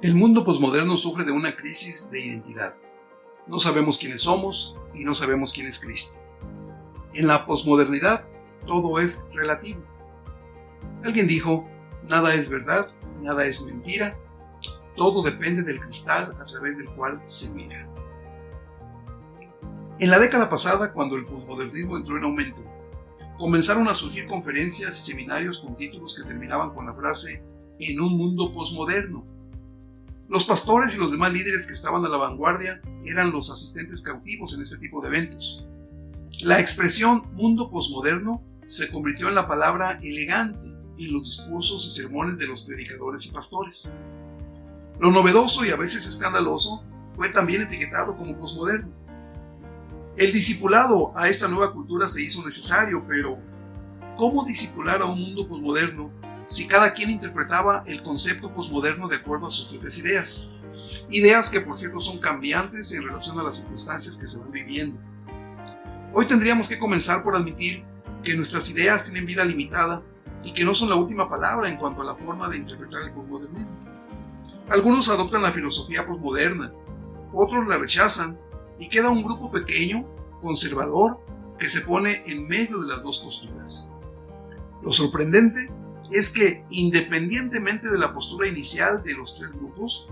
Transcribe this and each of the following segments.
El mundo posmoderno sufre de una crisis de identidad. No sabemos quiénes somos y no sabemos quién es Cristo. En la posmodernidad, todo es relativo. Alguien dijo, nada es verdad, nada es mentira, todo depende del cristal a través del cual se mira. En la década pasada, cuando el posmodernismo entró en aumento, comenzaron a surgir conferencias y seminarios con títulos que terminaban con la frase «En un mundo posmoderno». Los pastores y los demás líderes que estaban a la vanguardia eran los asistentes cautivos en este tipo de eventos. La expresión mundo posmoderno se convirtió en la palabra elegante en los discursos y sermones de los predicadores y pastores. Lo novedoso y a veces escandaloso fue también etiquetado como posmoderno. El discipulado a esta nueva cultura se hizo necesario, pero ¿cómo discipular a un mundo posmoderno si cada quien interpretaba el concepto posmoderno de acuerdo a sus propias ideas? Ideas que, por cierto, son cambiantes en relación a las circunstancias que se van viviendo. Hoy tendríamos que comenzar por admitir que nuestras ideas tienen vida limitada y que no son la última palabra en cuanto a la forma de interpretar el posmodernismo. Algunos adoptan la filosofía posmoderna, otros la rechazan y queda un grupo pequeño, conservador, que se pone en medio de las dos posturas. Lo sorprendente es que, independientemente de la postura inicial de los tres grupos,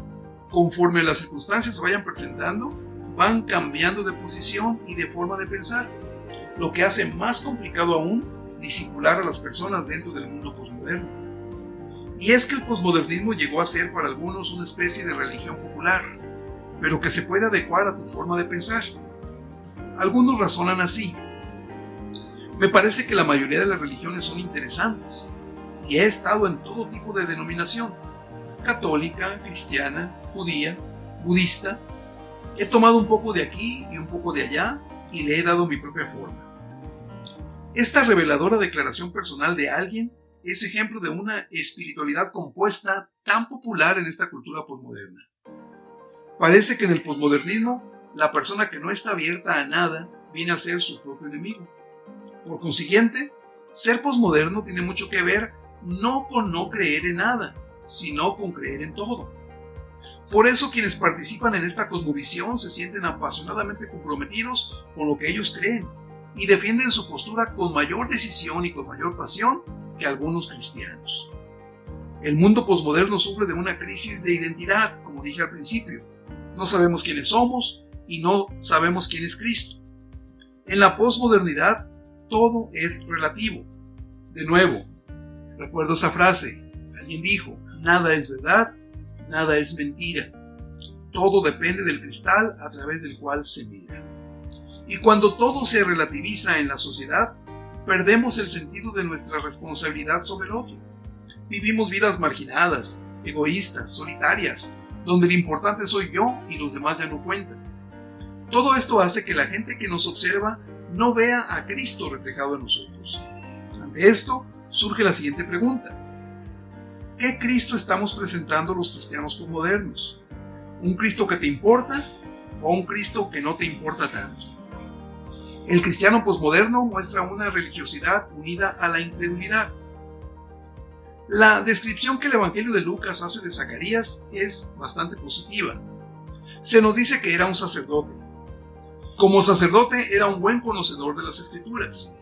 conforme las circunstancias se vayan presentando, van cambiando de posición y de forma de pensar, lo que hace más complicado aún discipular a las personas dentro del mundo posmoderno. Y es que el posmodernismo llegó a ser para algunos una especie de religión popular, pero que se puede adecuar a tu forma de pensar. Algunos razonan así. Me parece que la mayoría de las religiones son interesantes, y he estado en todo tipo de denominación, católica, cristiana, judía, budista. He tomado un poco de aquí y un poco de allá y le he dado mi propia forma. Esta reveladora declaración personal de alguien es ejemplo de una espiritualidad compuesta tan popular en esta cultura posmoderna. Parece que en el posmodernismo, la persona que no está abierta a nada viene a ser su propio enemigo. Por consiguiente, ser posmoderno tiene mucho que ver no con no creer en nada, sino con creer en todo. Por eso quienes participan en esta cosmovisión se sienten apasionadamente comprometidos con lo que ellos creen y defienden su postura con mayor decisión y con mayor pasión que algunos cristianos. El mundo posmoderno sufre de una crisis de identidad, como dije al principio. No sabemos quiénes somos y no sabemos quién es Cristo. En la posmodernidad todo es relativo. De nuevo, recuerdo esa frase. Alguien dijo, nada es verdad, nada es mentira. Todo depende del cristal a través del cual se mira. Y cuando todo se relativiza en la sociedad, perdemos el sentido de nuestra responsabilidad sobre el otro. Vivimos vidas marginadas, egoístas, solitarias, donde lo importante soy yo y los demás ya no cuentan. Todo esto hace que la gente que nos observa no vea a Cristo reflejado en nosotros. Ante esto surge la siguiente pregunta. ¿Qué Cristo estamos presentando los cristianos posmodernos? ¿Un Cristo que te importa o un Cristo que no te importa tanto? El cristiano posmoderno muestra una religiosidad unida a la incredulidad. La descripción que el Evangelio de Lucas hace de Zacarías es bastante positiva. Se nos dice que era un sacerdote. Como sacerdote era un buen conocedor de las Escrituras.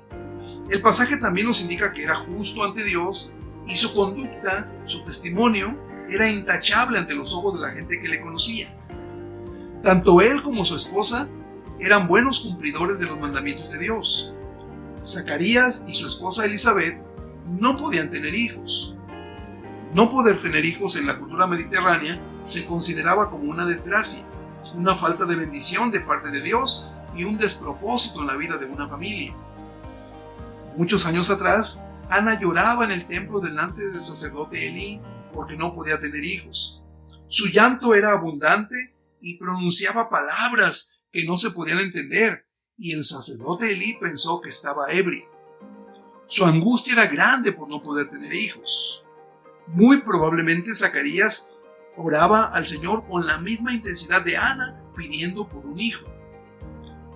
El pasaje también nos indica que era justo ante Dios y su conducta, su testimonio, era intachable ante los ojos de la gente que le conocía. Tanto él como su esposa eran buenos cumplidores de los mandamientos de Dios. Zacarías y su esposa Elizabeth no podían tener hijos. No poder tener hijos en la cultura mediterránea se consideraba como una desgracia, una falta de bendición de parte de Dios y un despropósito en la vida de una familia. Muchos años atrás, Ana lloraba en el templo delante del sacerdote Elí porque no podía tener hijos. Su llanto era abundante y pronunciaba palabras que no se podían entender, y el sacerdote Elí pensó que estaba ebrio. Su angustia era grande por no poder tener hijos. Muy probablemente Zacarías oraba al Señor con la misma intensidad de Ana pidiendo por un hijo.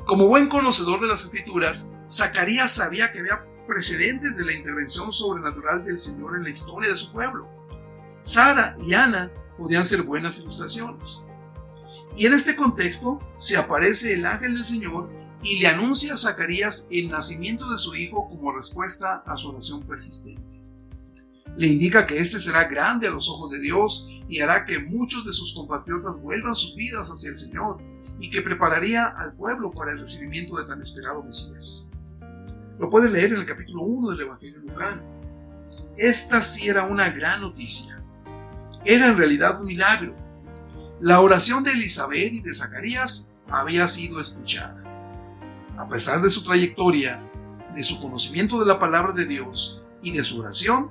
Como buen conocedor de las Escrituras, Zacarías sabía que había precedentes de la intervención sobrenatural del Señor en la historia de su pueblo. Sara y Ana podían ser buenas ilustraciones. Y en este contexto se aparece el ángel del Señor y le anuncia a Zacarías el nacimiento de su hijo como respuesta a su oración persistente. Le indica que éste será grande a los ojos de Dios y hará que muchos de sus compatriotas vuelvan sus vidas hacia el Señor, y que prepararía al pueblo para el recibimiento de tan esperado Mesías. Lo puede leer en el capítulo 1 del Evangelio lucano. Esta sí era una gran noticia. Era en realidad un milagro. La oración de Elizabeth y de Zacarías había sido escuchada. A pesar de su trayectoria, de su conocimiento de la palabra de Dios y de su oración,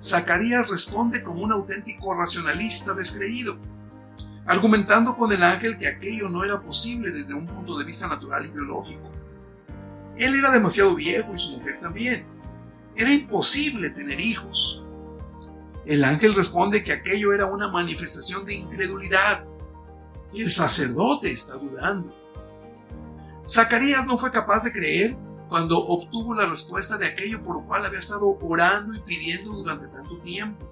Zacarías responde como un auténtico racionalista descreído, argumentando con el ángel que aquello no era posible desde un punto de vista natural y biológico. Él era demasiado viejo y su mujer también. Era imposible tener hijos. El ángel responde que aquello era una manifestación de incredulidad. El sacerdote está dudando. Zacarías no fue capaz de creer cuando obtuvo la respuesta de aquello por lo cual había estado orando y pidiendo durante tanto tiempo.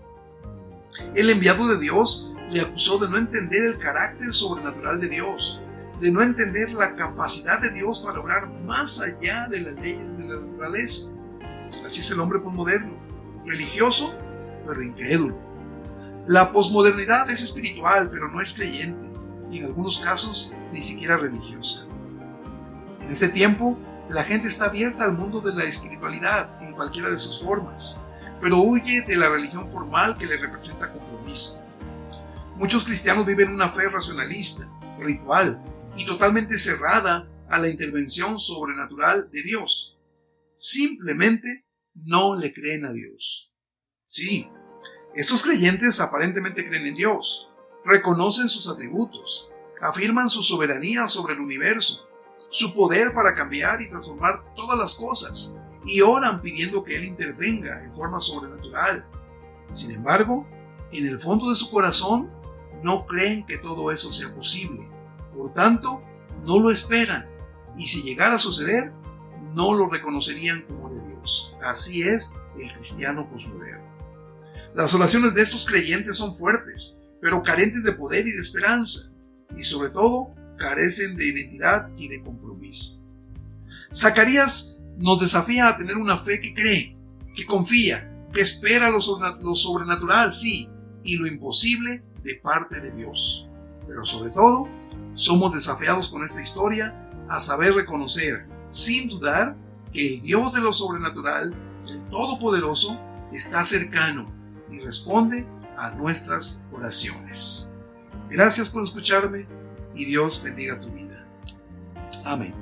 El enviado de Dios le acusó de no entender el carácter sobrenatural de Dios, de no entender la capacidad de Dios para obrar más allá de las leyes de la naturaleza. Así es el hombre posmoderno, religioso, pero incrédulo. La posmodernidad es espiritual, pero no es creyente, y en algunos casos ni siquiera religiosa. En este tiempo, la gente está abierta al mundo de la espiritualidad en cualquiera de sus formas, pero huye de la religión formal que le representa compromiso. Muchos cristianos viven una fe racionalista, ritual y totalmente cerrada a la intervención sobrenatural de Dios. Simplemente no le creen a Dios. Sí, estos creyentes aparentemente creen en Dios, reconocen sus atributos, afirman su soberanía sobre el universo, su poder para cambiar y transformar todas las cosas, y oran pidiendo que Él intervenga en forma sobrenatural. Sin embargo, en el fondo de su corazón, no creen que todo eso sea posible. Por tanto, no lo esperan, y si llegara a suceder, no lo reconocerían como de Dios. Así es el cristiano posmoderno. Las oraciones de estos creyentes son fuertes, pero carentes de poder y de esperanza, y sobre todo, carecen de identidad y de compromiso. Zacarías nos desafía a tener una fe que cree, que confía, que espera lo sobrenatural, sí, y lo imposible de parte de Dios. Pero sobre todo, somos desafiados con esta historia a saber reconocer, sin dudar, que el Dios de lo sobrenatural, el Todopoderoso, está cercano y responde a nuestras oraciones. Gracias por escucharme y Dios bendiga tu vida. Amén.